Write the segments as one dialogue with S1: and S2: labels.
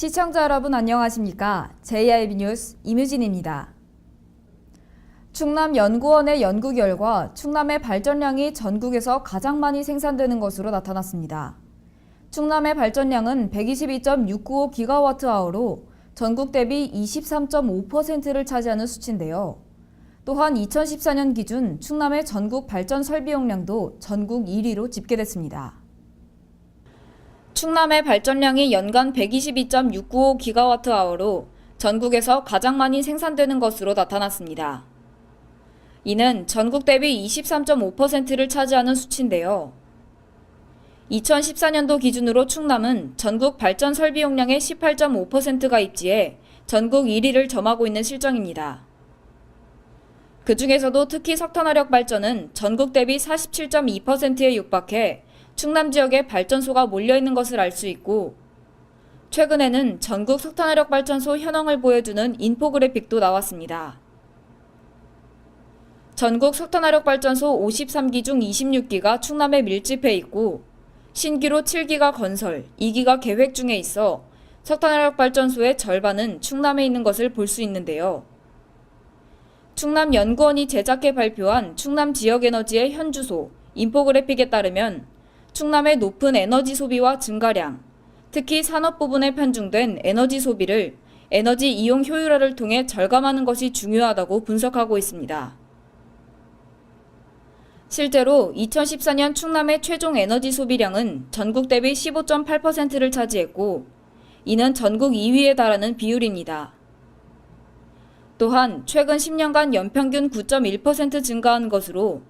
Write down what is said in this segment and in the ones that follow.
S1: 시청자 여러분 안녕하십니까? JIB 뉴스 임유진입니다. 충남연구원의 연구 결과 충남의 발전량이 전국에서 가장 많이 생산되는 것으로 나타났습니다. 충남의 발전량은 122.695GWh로 전국 대비 23.5%를 차지하는 수치인데요. 또한 2014년 기준 충남의 전국 발전 설비 용량도 전국 1위로 집계됐습니다. 충남의 발전량이 연간 122.695GWh로 전국에서 가장 많이 생산되는 것으로 나타났습니다. 이는 전국 대비 23.5%를 차지하는 수치인데요. 2014년도 기준으로 충남은 전국 발전 설비 용량의 18.5%가 입지해 전국 1위를 점하고 있는 실정입니다. 그 중에서도 특히 석탄화력 발전은 전국 대비 47.2%에 육박해 충남 지역에 발전소가 몰려있는 것을 알 수 있고, 최근에는 전국 석탄화력 발전소 현황을 보여주는 인포그래픽도 나왔습니다. 전국 석탄화력 발전소 53기 중 26기가 충남에 밀집해 있고, 신기로 7기가 건설, 2기가 계획 중에 있어 석탄화력 발전소의 절반은 충남에 있는 것을 볼 수 있는데요. 충남연구원이 제작해 발표한 충남 지역에너지의 현주소, 인포그래픽에 따르면 충남의 높은 에너지 소비와 증가량, 특히 산업 부분에 편중된 에너지 소비를 에너지 이용 효율화를 통해 절감하는 것이 중요하다고 분석하고 있습니다. 실제로 2014년 충남의 최종 에너지 소비량은 전국 대비 15.8%를 차지했고, 이는 전국 2위에 달하는 비율입니다. 또한 최근 10년간 연평균 9.1% 증가한 것으로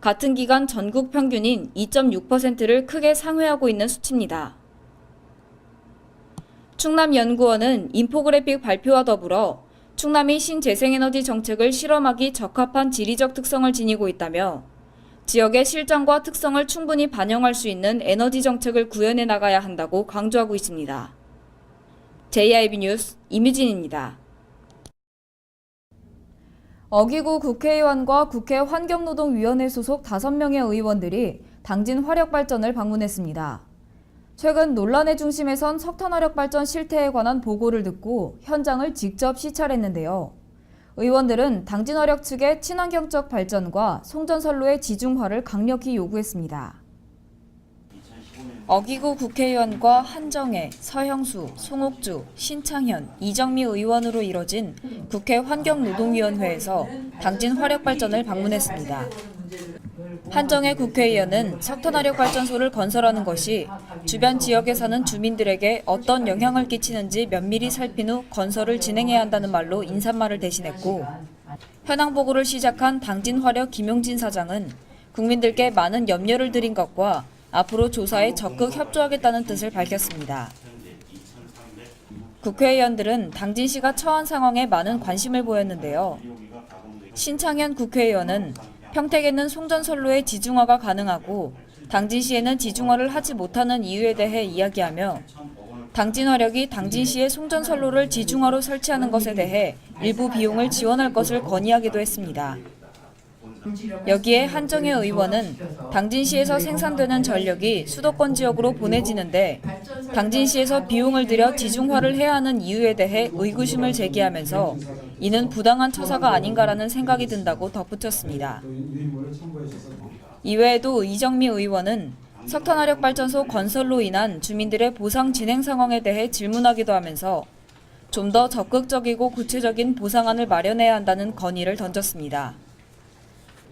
S1: 같은 기간 전국 평균인 2.6%를 크게 상회하고 있는 수치입니다. 충남연구원은 인포그래픽 발표와 더불어 충남이 신재생에너지 정책을 실험하기 적합한 지리적 특성을 지니고 있다며 지역의 실정과 특성을 충분히 반영할 수 있는 에너지 정책을 구현해 나가야 한다고 강조하고 있습니다. JIB 뉴스 임유진입니다. 어기구 국회의원과 국회 환경노동위원회 소속 5명의 의원들이 당진 화력발전을 방문했습니다. 최근 논란의 중심에 선 석탄화력 발전 실태에 관한 보고를 듣고 현장을 직접 시찰했는데요. 의원들은 당진화력 측의 친환경적 발전과 송전선로의 지중화를 강력히 요구했습니다. 어기구 국회의원과 한정혜, 서형수, 송옥주, 신창현, 이정미 의원으로 이뤄진 국회 환경노동위원회에서 당진 화력발전을 방문했습니다. 한정혜 국회의원은 석탄화력 발전소를 건설하는 것이 주변 지역에 사는 주민들에게 어떤 영향을 끼치는지 면밀히 살핀 후 건설을 진행해야 한다는 말로 인사말을 대신했고, 현황 보고를 시작한 당진화력 김용진 사장은 국민들께 많은 염려를 드린 것과 앞으로 조사에 적극 협조하겠다는 뜻을 밝혔습니다. 국회의원들은 당진시가 처한 상황에 많은 관심을 보였는데요. 신창현 국회의원은 평택에는 송전선로의 지중화가 가능하고 당진시에는 지중화를 하지 못하는 이유에 대해 이야기하며 당진화력이 당진시의 송전선로를 지중화로 설치하는 것에 대해 일부 비용을 지원할 것을 건의하기도 했습니다. 여기에 한정혜 의원은 당진시에서 생산되는 전력이 수도권 지역으로 보내지는데 당진시에서 비용을 들여 지중화를 해야 하는 이유에 대해 의구심을 제기하면서 이는 부당한 처사가 아닌가라는 생각이 든다고 덧붙였습니다. 이외에도 이정미 의원은 석탄화력 발전소 건설로 인한 주민들의 보상 진행 상황에 대해 질문하기도 하면서 좀 더 적극적이고 구체적인 보상안을 마련해야 한다는 건의를 던졌습니다.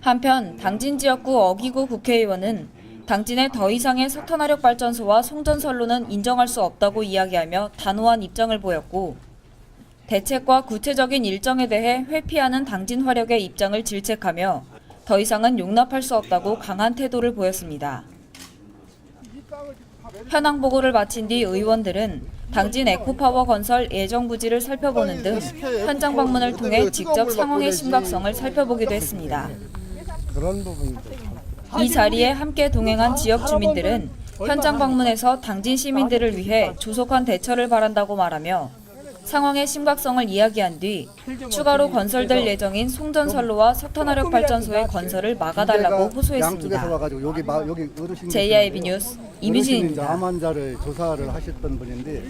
S1: 한편 당진 지역구 어기구 국회의원은 당진에 더 이상의 석탄화력 발전소와 송전선로는 인정할 수 없다고 이야기하며 단호한 입장을 보였고, 대책과 구체적인 일정에 대해 회피하는 당진화력의 입장을 질책하며 더 이상은 용납할 수 없다고 강한 태도를 보였습니다. 현황 보고를 마친 뒤 의원들은 당진 에코파워 건설 예정 부지를 살펴보는 등 현장 방문을 통해 직접 상황의 심각성을 살펴보기도 했습니다. 이 자리에 함께 동행한 지역 주민들은 현장 방문에서 당진 시민들을 위해 조속한 대처를 바란다고 말하며 상황의 심각성을 이야기한 뒤 추가로 건설될 예정인 송전선로와 석탄화력 발전소의 건설을 막아달라고 호소했습니다. JIB 뉴스 임유진입니다.
S2: 암환자를 조사를 하셨던 분인데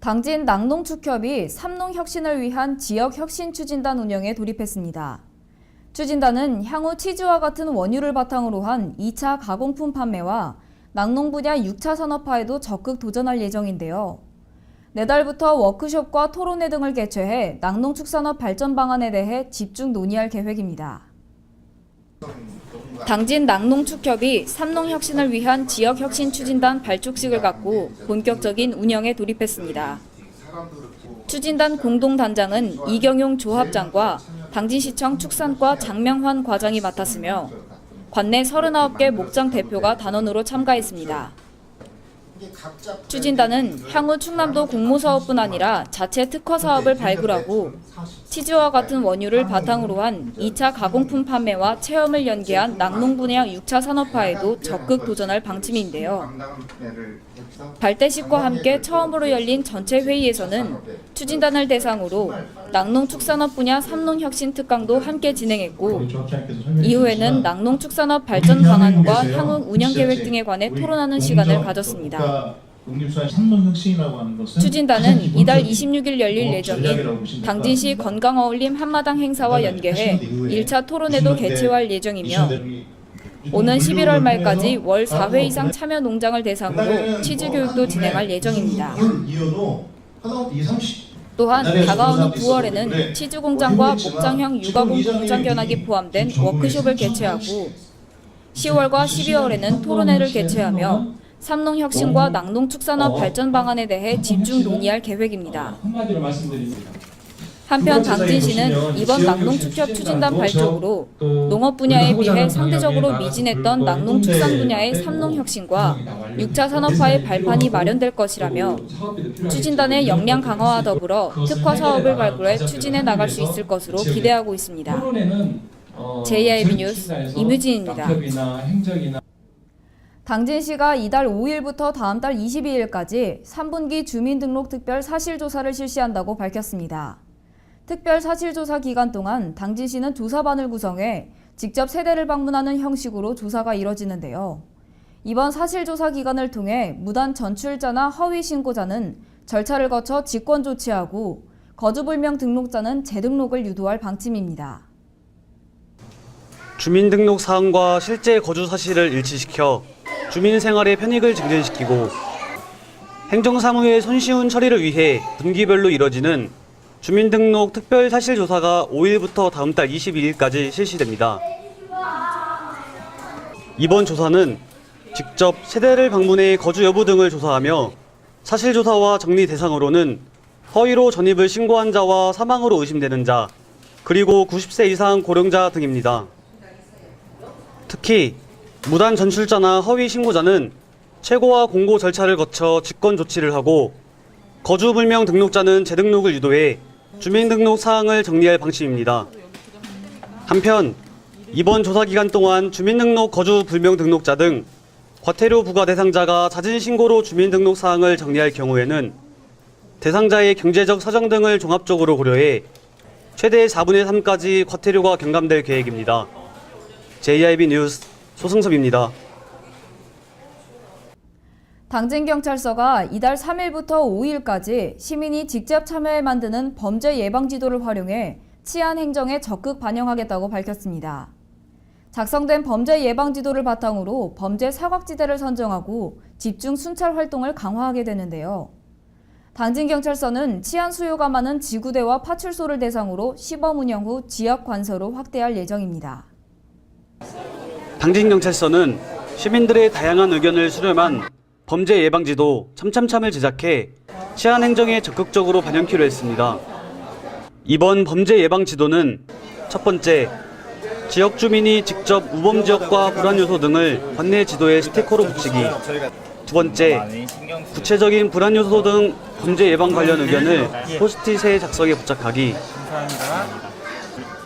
S1: 당진 낙농축협이 삼농혁신을 위한 지역혁신추진단 운영에 돌입했습니다. 추진단은 향후 치즈와 같은 원유를 바탕으로 한 2차 가공품 판매와 낙농 분야 6차 산업화에도 적극 도전할 예정인데요. 내달부터 워크숍과 토론회 등을 개최해 낙농축산업 발전 방안에 대해 집중 논의할 계획입니다. 당진 낙농축협이 삼농혁신을 위한 지역혁신추진단 발족식을 갖고 본격적인 운영에 돌입했습니다. 추진단 공동단장은 이경용 조합장과 당진시청 축산과 장명환 과장이 맡았으며 관내 39개 목장 대표가 단원으로 참가했습니다. 추진단은 향후 충남도 공모사업뿐 아니라 자체 특화사업을 발굴하고 치즈와 같은 원유를 바탕으로 한 2차 가공품 판매와 체험을 연계한 낙농 분야 6차 산업화에도 적극 도전할 방침인데요. 발대식과 함께 처음으로 열린 전체 회의에서는 추진단을 대상으로 낙농축산업 분야 삼농혁신 특강도 함께 진행했고 이후에는 낙농축산업 발전 방안과 향후 운영 계획 등에 관해 토론하는 시간을 가졌습니다. 추진단은 이달 26일 열릴 예정인 당진시 건강어울림 한마당 행사와 연계해 1차 토론회도 개최할 예정이며 오는 11월 말까지 월 4회 이상 참여 농장을 대상으로 치즈 교육도 진행할 예정입니다. 또한 다가오는 9월에는 치즈 공장과 목장형 유가공 공장 견학이 포함된 워크숍을 개최하고 10월과 12월에는 토론회를 개최하며 삼농혁신과 낙농축산업 발전 방안에 대해 집중 논의할 계획입니다. 한편 당진시는 이번 낙농축협 추진단 발족으로 농업 분야에 비해 상대적으로 미진했던 낙농축산 분야의 삼농혁신과 6차 산업화의 발판이 마련될 것이라며 추진단의 역량 강화와 더불어 특화 사업을 발굴해 추진해 나갈 수 있을 것으로 기대하고 있습니다. JIB 뉴스 임유진입니다. 당진시가 이달 5일부터 다음 달 22일까지 3분기 주민등록 특별 사실조사를 실시한다고 밝혔습니다. 특별 사실조사 기간 동안 당진시는 조사반을 구성해 직접 세대를 방문하는 형식으로 조사가 이뤄지는데요. 이번 사실조사 기간을 통해 무단 전출자나 허위 신고자는 절차를 거쳐 직권 조치하고 거주불명 등록자는 재등록을 유도할 방침입니다.
S2: 주민등록 사항과 실제 거주 사실을 일치시켜 주민 생활의 편익을 증진시키고 행정사무의 손쉬운 처리를 위해 분기별로 이뤄지는 주민등록 특별사실조사가 5일부터 다음 달 22일까지 실시됩니다. 이번 조사는 직접 세대를 방문해 거주 여부 등을 조사하며 사실조사와 정리 대상으로는 허위로 전입을 신고한 자와 사망으로 의심되는 자, 그리고 90세 이상 고령자 등입니다. 특히 무단 전출자나 허위 신고자는 최고와 공고 절차를 거쳐 직권 조치를 하고 거주불명 등록자는 재등록을 유도해 주민등록 사항을 정리할 방침입니다. 한편 이번 조사 기간 동안 주민등록 거주불명 등록자 등 과태료 부과 대상자가 자진 신고로 주민등록 사항을 정리할 경우에는 대상자의 경제적 사정 등을 종합적으로 고려해 최대 4분의 3까지 과태료가 경감될 계획입니다. JIB 뉴스 소승섭입니다.
S1: 당진경찰서가 이달 3일부터 5일까지 시민이 직접 참여해 만드는 범죄 예방 지도를 활용해 치안 행정에 적극 반영하겠다고 밝혔습니다. 작성된 범죄 예방 지도를 바탕으로 범죄 사각지대를 선정하고 집중 순찰 활동을 강화하게 되는데요. 당진경찰서는 치안 수요가 많은 지구대와 파출소를 대상으로 시범 운영 후 지역 관서로 확대할 예정입니다.
S2: 당진경찰서는 시민들의 다양한 의견을 수렴한 범죄 예방지도 참참참을 제작해 치안 행정에 적극적으로 반영키로 했습니다. 이번 범죄 예방지도는 첫 번째, 지역 주민이 직접 우범 지역과 불안 요소 등을 관내 지도에 스티커로 붙이기. 두 번째, 구체적인 불안 요소 등 범죄 예방 관련 의견을 포스트잇에 작성해 부착하기.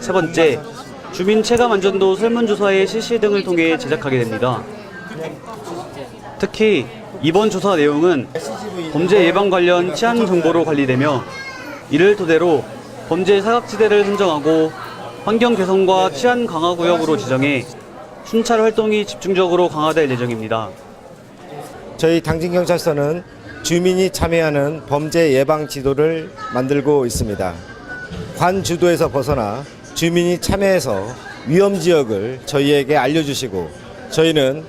S2: 세 번째, 주민 체감 안전도 설문조사의 실시 등을 통해 제작하게 됩니다. 특히 이번 조사 내용은 범죄 예방 관련 치안 정보로 관리되며 이를 토대로 범죄 사각지대를 선정하고 환경 개선과 치안 강화 구역으로 지정해 순찰 활동이 집중적으로 강화될 예정입니다.
S3: 저희 당진경찰서는 주민이 참여하는 범죄 예방 지도를 만들고 있습니다. 관 주도에서 벗어나 주민이 참여해서 위험 지역을 저희에게 알려주시고 저희는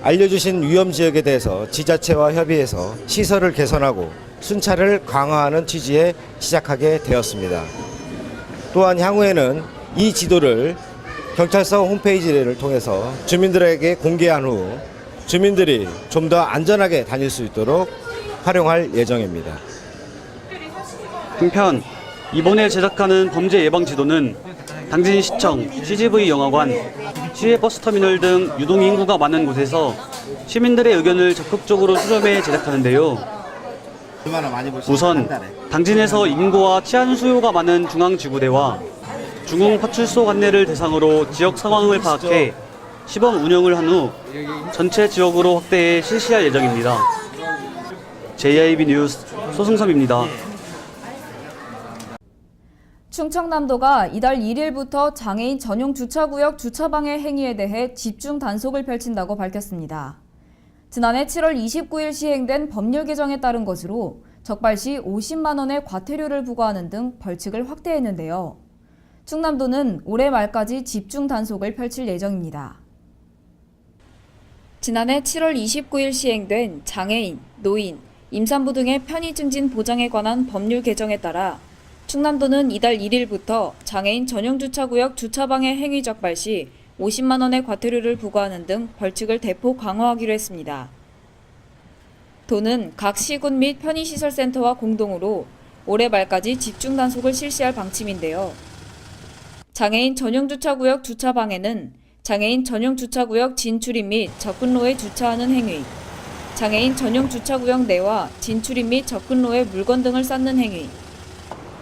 S3: 알려주신 위험 지역에 대해서 지자체와 협의해서 시설을 개선하고 순찰을 강화하는 취지에 시작하게 되었습니다. 또한 향후에는 이 지도를 경찰서 홈페이지를 통해서 주민들에게 공개한 후 주민들이 좀 더 안전하게 다닐 수 있도록 활용할 예정입니다.
S2: 한편 이번에 제작하는 범죄 예방 지도는 당진시청, CGV 영화관, 시외버스터미널 등 유동 인구가 많은 곳에서 시민들의 의견을 적극적으로 수렴해 제작하는데요. 우선 당진에서 인구와 치안 수요가 많은 중앙지구대와 중흥파출소 관내를 대상으로 지역 상황을 파악해 시범 운영을 한 후 전체 지역으로 확대해 실시할 예정입니다. JIB 뉴스 소승섭입니다.
S1: 충청남도가 이달 1일부터 장애인 전용 주차구역 주차방해 행위에 대해 집중 단속을 펼친다고 밝혔습니다. 지난해 7월 29일 시행된 법률 개정에 따른 것으로 적발 시 50만 원의 과태료를 부과하는 등 벌칙을 확대했는데요. 충남도는 올해 말까지 집중 단속을 펼칠 예정입니다. 지난해 7월 29일 시행된 장애인, 노인, 임산부 등의 편의 증진 보장에 관한 법률 개정에 따라 충남도는 이달 1일부터 장애인 전용 주차구역 주차방해 행위 적발 시 50만 원의 과태료를 부과하는 등 벌칙을 대폭 강화하기로 했습니다. 도는 각 시군 및 편의시설센터와 공동으로 올해 말까지 집중 단속을 실시할 방침인데요. 장애인 전용 주차구역 주차방해는 장애인 전용 주차구역 진출입 및 접근로에 주차하는 행위, 장애인 전용 주차구역 내와 진출입 및 접근로에 물건 등을 쌓는 행위,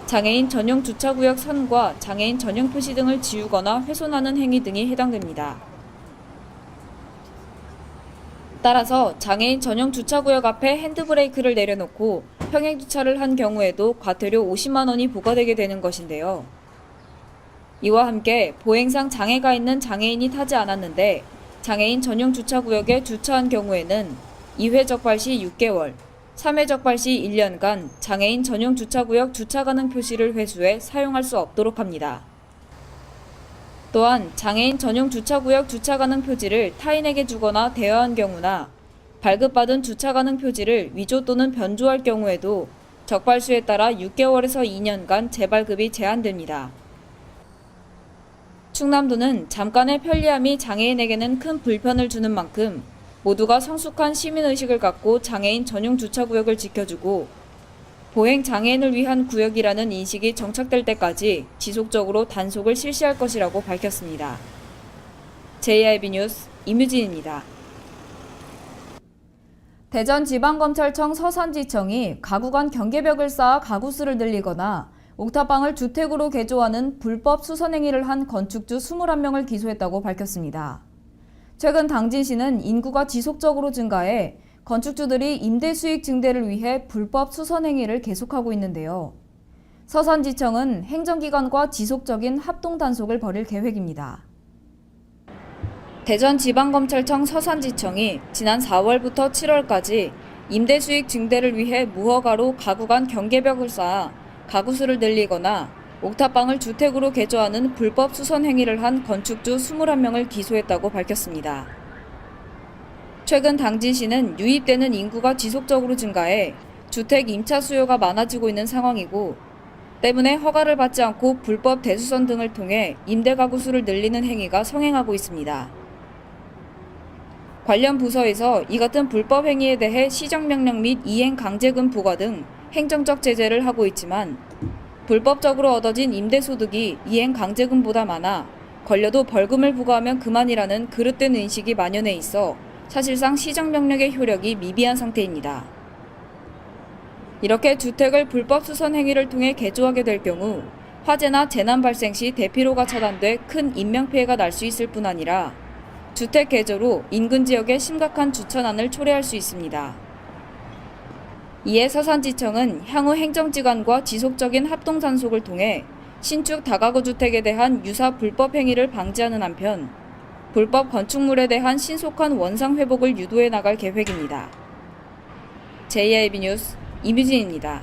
S1: 장애인 전용 주차구역 선과 장애인 전용 표시 등을 지우거나 훼손하는 행위 등이 해당됩니다. 따라서 장애인 전용 주차구역 앞에 핸드브레이크를 내려놓고 평행 주차를 한 경우에도 과태료 50만 원이 부과되게 되는 것인데요. 이와 함께 보행상 장애가 있는 장애인이 타지 않았는데 장애인 전용 주차구역에 주차한 경우에는 2회 적발 시 6개월, 3회 적발 시 1년간 장애인 전용 주차구역 주차 가능 표시를 회수해 사용할 수 없도록 합니다. 또한 장애인 전용 주차구역 주차 가능 표지를 타인에게 주거나 대여한 경우나 발급받은 주차 가능 표지를 위조 또는 변조할 경우에도 적발수에 따라 6개월에서 2년간 재발급이 제한됩니다. 충남도는 잠깐의 편리함이 장애인에게는 큰 불편을 주는 만큼 모두가 성숙한 시민의식을 갖고 장애인 전용 주차구역을 지켜주고 보행 장애인을 위한 구역이라는 인식이 정착될 때까지 지속적으로 단속을 실시할 것이라고 밝혔습니다. JIB 뉴스 임유진입니다. 대전지방검찰청 서산지청이 가구 간 경계벽을 쌓아 가구수를 늘리거나 옥탑방을 주택으로 개조하는 불법 수선행위를 한 건축주 21명을 기소했다고 밝혔습니다. 최근 당진시는 인구가 지속적으로 증가해 건축주들이 임대 수익 증대를 위해 불법 수선 행위를 계속하고 있는데요. 서산지청은 행정기관과 지속적인 합동 단속을 벌일 계획입니다. 대전지방검찰청 서산지청이 지난 4월부터 7월까지 임대 수익 증대를 위해 무허가로 가구 간 경계벽을 쌓아 가구수를 늘리거나 옥탑방을 주택으로 개조하는 불법 수선 행위를 한 건축주 21명을 기소했다고 밝혔습니다. 최근 당진시는 유입되는 인구가 지속적으로 증가해 주택 임차 수요가 많아지고 있는 상황이고 때문에 허가를 받지 않고 불법 대수선 등을 통해 임대 가구 수를 늘리는 행위가 성행하고 있습니다. 관련 부서에서 이 같은 불법 행위에 대해 시정명령 및 이행 강제금 부과 등 행정적 제재를 하고 있지만 불법적으로 얻어진 임대소득이 이행 강제금보다 많아 걸려도 벌금을 부과하면 그만이라는 그릇된 인식이 만연해 있어 사실상 시정명령의 효력이 미비한 상태입니다. 이렇게 주택을 불법 수선 행위를 통해 개조하게 될 경우 화재나 재난 발생 시 대피로가 차단돼 큰 인명피해가 날 수 있을 뿐 아니라 주택 개조로 인근 지역에 심각한 주천안을 초래할 수 있습니다. 이에 서산지청은 향후 행정기관과 지속적인 합동단속을 통해 신축 다가구 주택에 대한 유사 불법 행위를 방지하는 한편 불법 건축물에 대한 신속한 원상 회복을 유도해 나갈 계획입니다. JIB 뉴스 이뮤진입니다.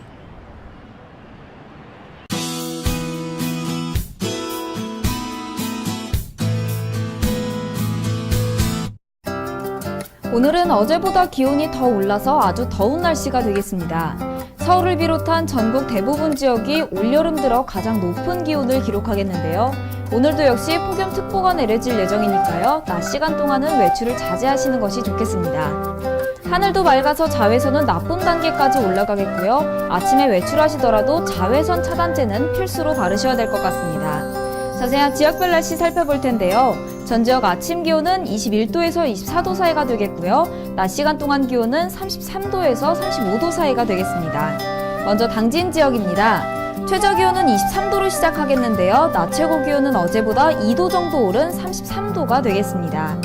S1: 오늘은 어제보다 기온이 더 올라서 아주 더운 날씨가 되겠습니다. 서울을 비롯한 전국 대부분 지역이 올여름 들어 가장 높은 기온을 기록하겠는데요. 오늘도 역시 폭염특보가 내려질 예정이니까요. 낮 시간 동안은 외출을 자제하시는 것이 좋겠습니다. 하늘도 맑아서 자외선은 나쁨 단계까지 올라가겠고요. 아침에 외출하시더라도 자외선 차단제는 필수로 바르셔야 될 것 같습니다. 자세한 지역별 날씨 살펴볼 텐데요. 전 지역 아침 기온은 21도에서 24도 사이가 되겠고요. 낮 시간 동안 기온은 33도에서 35도 사이가 되겠습니다. 먼저 당진 지역입니다. 최저 기온은 23도로 시작하겠는데요. 낮 최고 기온은 어제보다 2도 정도 오른 33도가 되겠습니다.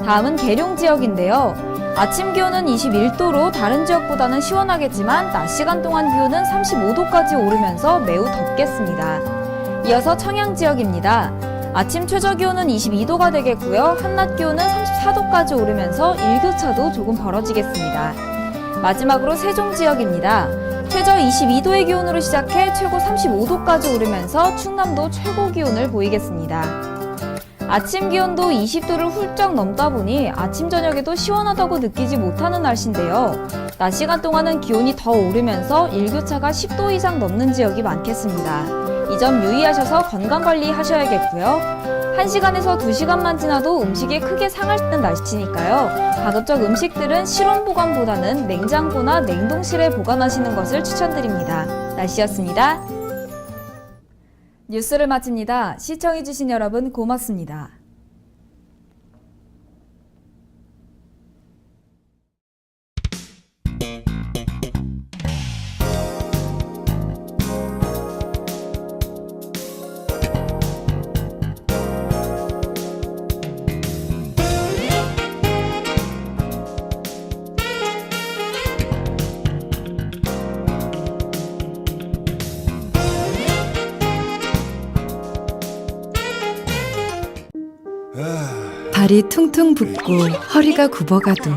S1: 다음은 계룡 지역인데요. 아침 기온은 21도로 다른 지역보다는 시원하겠지만 낮 시간 동안 기온은 35도까지 오르면서 매우 덥겠습니다. 이어서 청양 지역입니다. 아침 최저 기온은 22도가 되겠고요. 한낮 기온은 34도까지 오르면서 일교차도 조금 벌어지겠습니다. 마지막으로 세종 지역입니다. 최저 22도의 기온으로 시작해 최고 35도까지 오르면서 충남도 최고 기온을 보이겠습니다. 아침 기온도 20도를 훌쩍 넘다 보니 아침 저녁에도 시원하다고 느끼지 못하는 날씨인데요. 낮 시간 동안은 기온이 더 오르면서 일교차가 10도 이상 넘는 지역이 많겠습니다. 이 점 유의하셔서 건강관리 하셔야겠고요. 1시간에서 2시간만 지나도 음식이 크게 상할 날씨니까요. 가급적 음식들은 실온 보관보다는 냉장고나 냉동실에 보관하시는 것을 추천드립니다. 날씨였습니다. 뉴스를 마칩니다. 시청해주신 여러분 고맙습니다.
S4: 발이 퉁퉁 붓고 허리가 굽어가도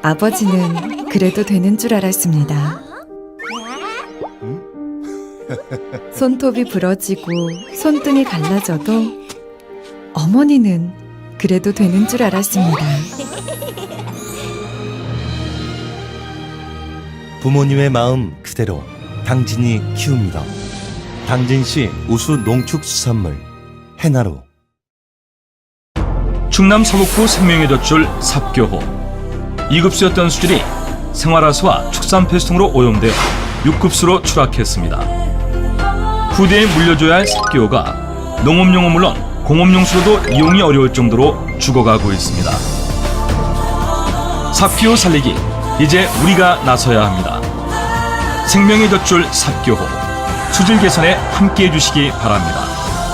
S4: 아버지는 그래도 되는 줄 알았습니다. 손톱이 부러지고 손등이 갈라져도 어머니는 그래도 되는 줄 알았습니다.
S5: 부모님의 마음 그대로 당진이 키웁니다. 당진시 우수 농축수산물 해나루.
S6: 충남 서북부 생명의 젖줄 삽교호. 2급수였던 수질이 생활하수와 축산폐수통으로 오염되어 6급수로 추락했습니다. 후대에 물려줘야 할 삽교호가 농업용은 물론 공업용수로도 이용이 어려울 정도로 죽어가고 있습니다. 삽교호 살리기, 이제 우리가 나서야 합니다. 생명의 젖줄 삽교호, 수질 개선에 함께해 주시기 바랍니다.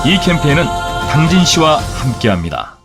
S6: 이 캠페인은 당진시와 함께합니다.